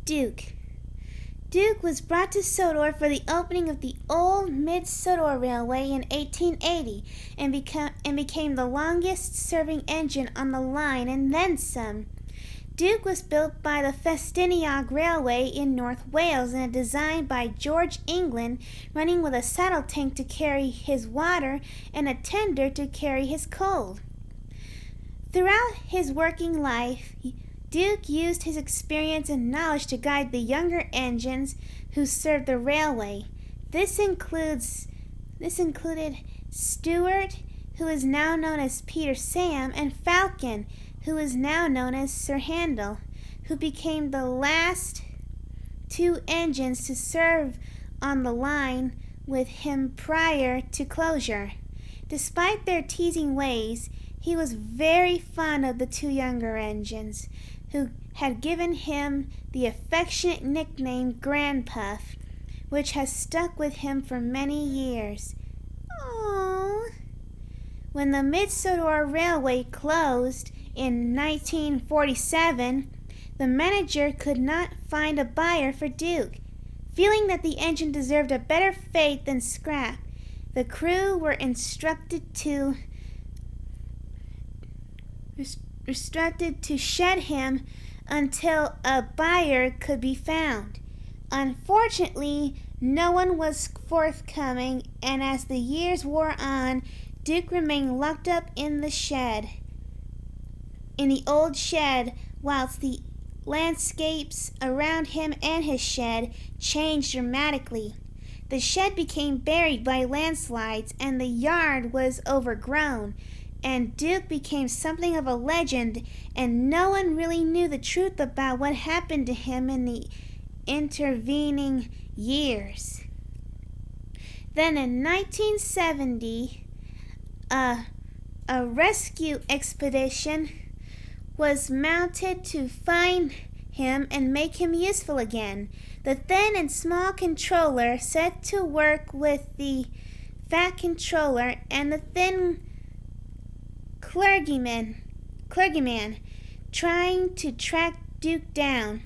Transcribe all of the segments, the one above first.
Duke. Duke was brought to Sodor for the opening of the old Mid-Sodor Railway in 1880 and became the longest-serving engine on the line and then some. Duke was built by the Festiniog Railway in North Wales and designed by George England, running with a saddle tank to carry his water and a tender to carry his coal. Throughout his working life, Duke used his experience and knowledge to guide the younger engines who served the railway. This included Stuart, who is now known as Peter Sam, and Falcon, who is now known as Sir Handel, who became the last two engines to serve on the line with him prior to closure. Despite their teasing ways, he was very fond of the two younger engines, who had given him the affectionate nickname Grandpuff, which has stuck with him for many years. Aww. When the Mid-Sodor Railway closed in 1947, the manager could not find a buyer for Duke. Feeling that the engine deserved a better fate than scrap, the crew were instructed to shed him until a buyer could be found. Unfortunately, no one was forthcoming, and as the years wore on, Duke remained locked up in the old shed, whilst the landscapes around him and his shed changed dramatically. The shed became buried by landslides, and the yard was overgrown, and Duke became something of a legend, and no one really knew the truth about what happened to him in the intervening years. Then in 1970, a rescue expedition was mounted to find him and make him useful again. The thin and small controller set to work with the fat controller and the thin clergyman trying to track Duke down.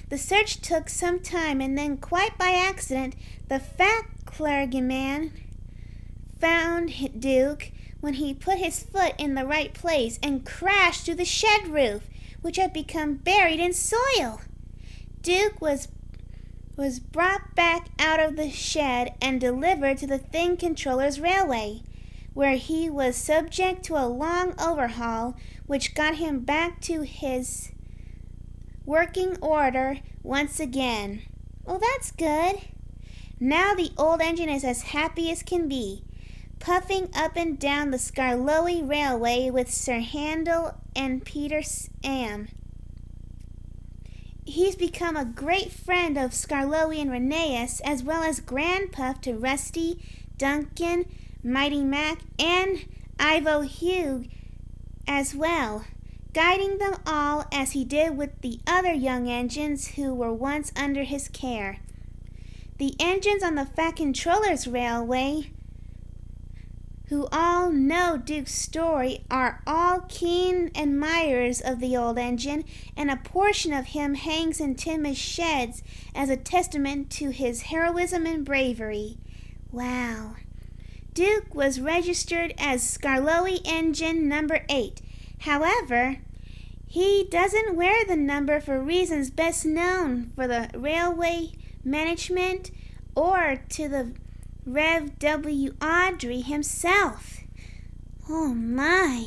The search took some time, and then quite by accident, the fat clergyman found Duke when he put his foot in the right place and crashed through the shed roof, which had become buried in soil. Duke was brought back out of the shed and delivered to the thin controller's railway, where he was subject to a long overhaul, which got him back to his working order once again. Well, that's good. Now the old engine is as happy as can be, puffing up and down the Skarloey Railway with Sir Handel and Peter Sam. He's become a great friend of Skarloey and Rheneas, as well as Grandpuff to Rusty, Duncan, Mighty Mac, and Ivo Hugh as well, guiding them all as he did with the other young engines who were once under his care. The engines on the Fat Controller's Railway, who all know Duke's story, are all keen admirers of the old engine, and a portion of him hangs in Tim's sheds as a testament to his heroism and bravery. Wow. Duke was registered as Skarloey Engine number 8. However, he doesn't wear the number for reasons best known for the railway management or to the Rev. W. Awdry himself. Oh my!